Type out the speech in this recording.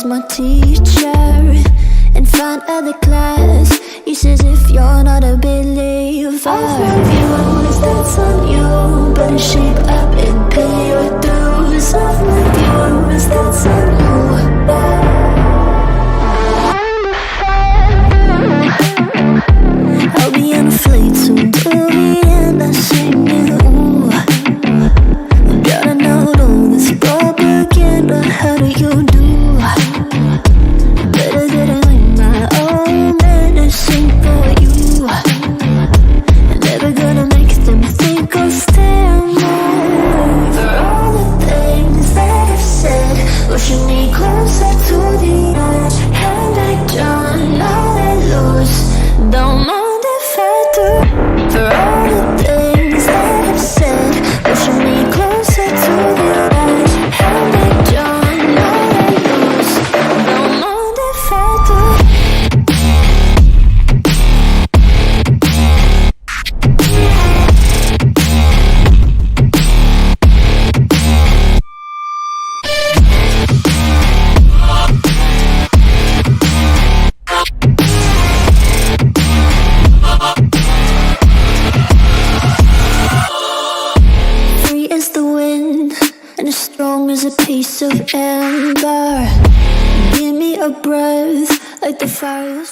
my teacher in front of the class. He says if you're not a believer, I'll love you always, that's on you. Better shape up and pay your dues. I'll love you always, that's on you. I'll be on a flight soon to the end. I sing you. Gotta know all this propaganda. How do you do? Better get it like my own medicine for you. Never gonna make them think I'll stand more. For all the things that I've said, pushing me closer to the edge. Hand back down, now let loose. Don't mind if I do. For all the things that I've said, pushing me closer to the edge. Hand back down, now let loose. Don't mind if I do. Free as the wind and as strong as a piece of amber. Give me a breath like the fire.